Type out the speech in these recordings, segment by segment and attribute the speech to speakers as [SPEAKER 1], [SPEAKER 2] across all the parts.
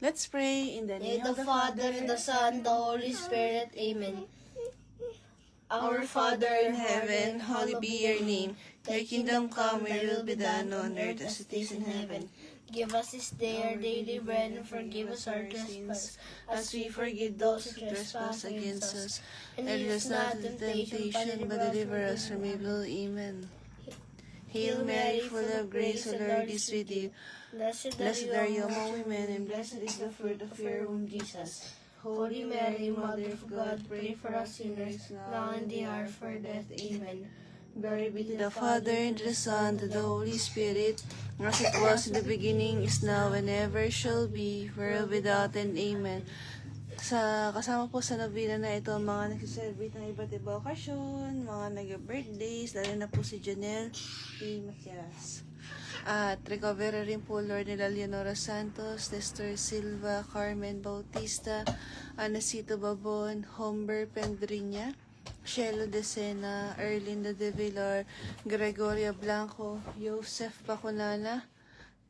[SPEAKER 1] Let's pray in the
[SPEAKER 2] In
[SPEAKER 1] name
[SPEAKER 2] the Father, and the Son, and the Holy Spirit. Amen. Our Father in heaven, hallowed be your name. Thy kingdom come, your will be done on earth as it is in heaven. Give us this day our daily bread, and forgive us our trespasses, as we forgive those who trespass against us. And lead us not into temptation, but deliver us from evil. Amen. Hail Mary, full of grace, the Lord is with you. Blessed are you among women, and blessed is the fruit of your womb, Jesus. Holy Mary, Mother of God, pray for us sinners, now and the hour of our death. Amen. Glory be to
[SPEAKER 1] The Father, and to the Son, and to the Holy Spirit, as it was in the beginning, is now, and ever shall be, world without end. Amen. Kasama po sa novena na ito, mga nagsiselebrate ng iba't ibang okasyon, mga nag-birthdays, lalo na po si Janelle P. Matias. At recover rin po Lord nila Leonora Santos, Nestor Silva, Carmen Bautista, Anacito Babon, Humber Pendriña, Shelo De Sena, Erlinda De Villar, Gregoria Blanco, Joseph Pacunana,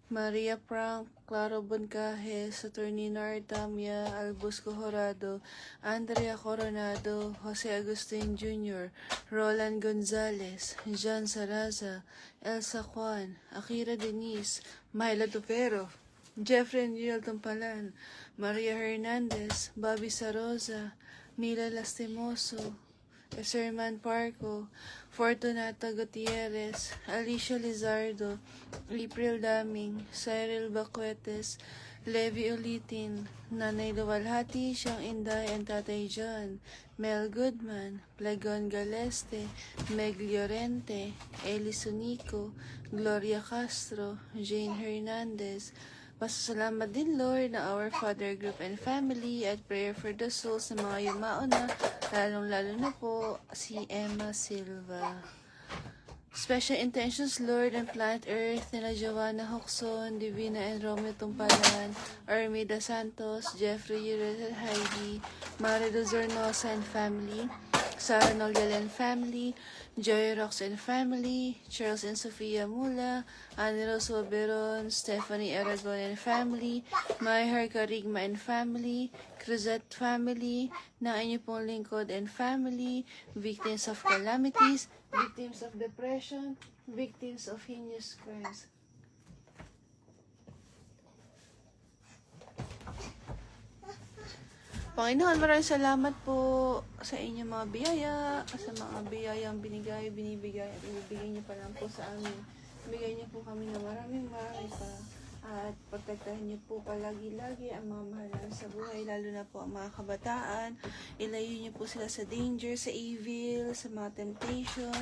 [SPEAKER 1] Maria Frank, Claro Boncaje, Saturnino Artamia, Albusco Jorado, Andrea Coronado, Jose Agustin Jr., Roland Gonzalez, Jean Saraza, Elsa Juan, Akira Denise, Myla Tupero, Jeffrey Niel Tumpalan, Maria Hernandez, Bobby Sarosa, Mila Lastimoso, Serman Parco, Fortunato Gutierrez, Alicia Lizardo, April Daming, Cyril Bacuetes, Levi Ulitin, Nanay Luwalhati, Siyang Inday, and Tatay John, Mel Goodman, Plagon Galeste, Meg Llorente, Eli Sunico, Gloria Castro, Jane Hernandez. Pasasalamat din Lord na Our Father Group and Family at prayer for the souls ng mga yumao na, lalong-lalo na po si Emma Silva. Special intentions Lord and Planet Earth nila Joanna Hoxon, Divina and Romeo Tumpalan, Armida Santos, Jeffrey Yurel Heidi, Marido Zornosa and family, Sarah Noliel and family, Joy Rox and family, Charles and Sofia Mula, Annie Rose Oberon, Stephanie Aragon and family, Mayhar Karigma and family, Cruzette family, na inyo pong lingkod and family, victims of calamities, victims of depression, victims of heinous crimes. Panginoon, maraming salamat po sa inyong mga biyaya, sa mga biyayang binibigay at ibibigay niyo pa lang po sa amin. Bigay niyo po kami ng maraming pa. At pagtagtahin niyo po palagi-lagi ang mga mahal namin sa buhay, lalo na po ang mga kabataan. Ilayo niyo po sila sa danger, sa evil, sa mga temptation,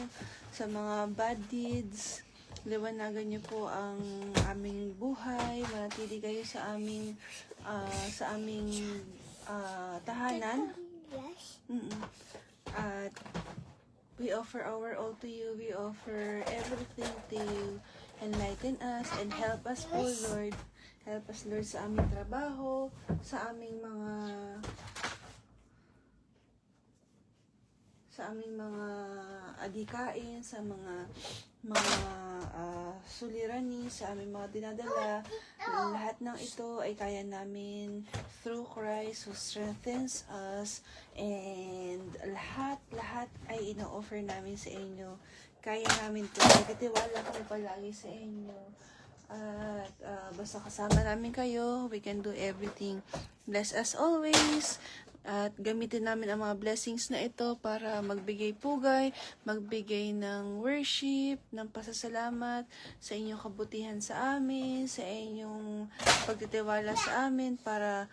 [SPEAKER 1] sa mga bad deeds. Liwanagan niyo po ang aming buhay, manatili kayo sa aming tahanan. At we offer our all to you. We offer everything to you. Enlighten us and help us, O Lord. Help us, Lord, sa aming trabaho, sa aming mga adikain, sa mga suliranin, sa aming mga dinadala. Lahat ng ito ay kaya namin through Christ who strengthens us, and lahat ay ino-offer namin sa inyo. Kaya namin ito. Nagtitiwala kami palagi sa inyo. At basta kasama namin kayo, we can do everything. Bless us always. At gamitin namin ang mga blessings na ito para magbigay pugay, magbigay ng worship, ng pasasalamat sa inyong kabutihan sa amin, sa inyong pagtitiwala sa amin para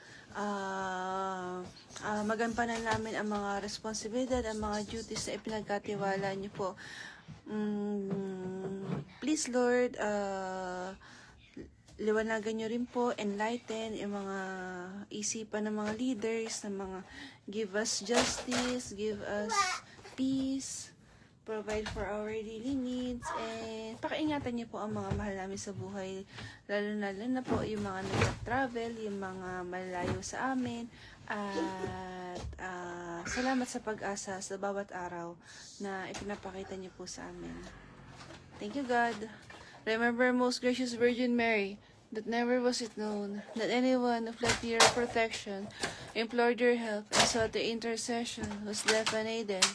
[SPEAKER 1] magampanan namin ang mga responsibilidad, ang mga duties na ipinagkatiwala niyo po. Please Lord, liwanagan nyo rin po, enlighten yung mga isipan ng mga leaders, ng mga give us justice, give us peace, provide for our daily needs, and pakaingatan niyo po ang mga mahal namin sa buhay, lalo na po yung mga nag-travel, yung mga malayo sa amin, at salamat sa pag-asa sa bawat araw na ipinapakita niyo po sa amin. Thank you, God. Remember, most gracious Virgin Mary, that never was it known that anyone who fled to your protection, implored your help, and sought the intercession was left unaided.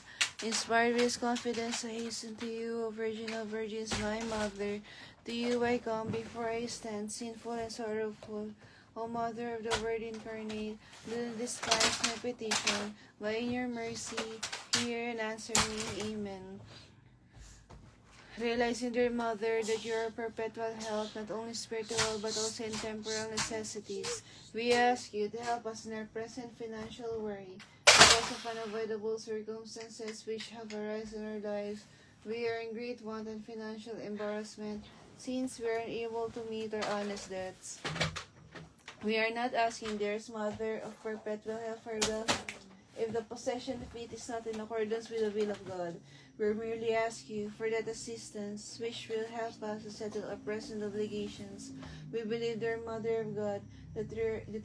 [SPEAKER 1] Inspired with confidence, I hasten to you, O Virgin of Virgins, my Mother. To you I come before I stand, sinful and sorrowful. O Mother of the Word incarnate, do not despise my petition, but in your mercy, hear and answer me. Amen. Realizing, dear Mother, that you are perpetual help, not only spiritual but also in temporal necessities, we ask you to help us in our present financial worry. Because of unavoidable circumstances which have arisen in our lives, we are in great want and financial embarrassment, since we are unable to meet our honest debts. We are not asking, dearest Mother, of perpetual help for wealth, if the possession of it is not in accordance with the will of God. We merely ask you for that assistance which will help us to settle our present obligations. We believe, dear Mother of God, that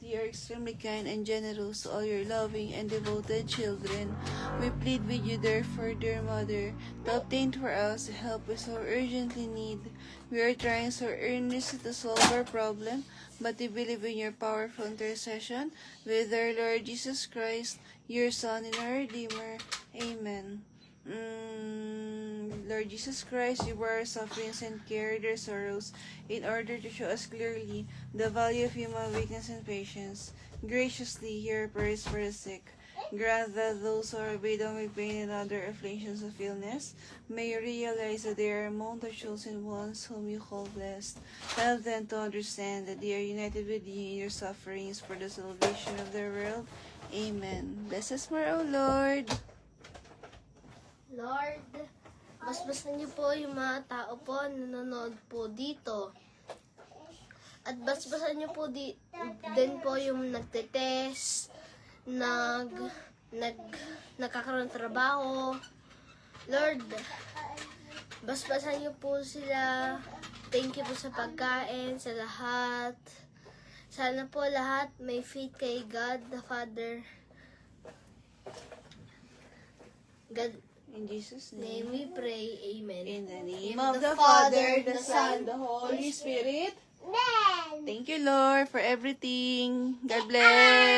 [SPEAKER 1] you are extremely kind and generous to all your loving and devoted children. We plead with you, therefore, dear Mother, to obtain for us the help we so urgently need. We are trying so earnestly to solve our problem, but we believe in your powerful intercession with our Lord Jesus Christ, your Son and our Redeemer. Amen. Lord Jesus Christ, you bore our sufferings and carried our sorrows in order to show us clearly the value of human weakness and patience. Graciously hear our prayers for the sick. Grant that those who are burdened with pain and other afflictions of illness may realize that they are among the chosen ones whom you call blessed. Help them to understand that they are united with you in your sufferings for the salvation of the world. Amen. Bless us more, O Lord.
[SPEAKER 2] Lord, basbasan niyo po yung mga tao po nanonood po dito. At basbasan niyo po din po yung nagtetest, nagkakaroon ng trabaho. Lord, basbasan niyo po sila. Thank you po sa pagkain, sa lahat. Sana po lahat may faith kay God the Father. God,
[SPEAKER 1] In Jesus'
[SPEAKER 2] name
[SPEAKER 1] name.
[SPEAKER 2] we pray. Amen.
[SPEAKER 1] In the name of the Father, the Son, the Holy Spirit. Thank you, Lord, for everything. God bless.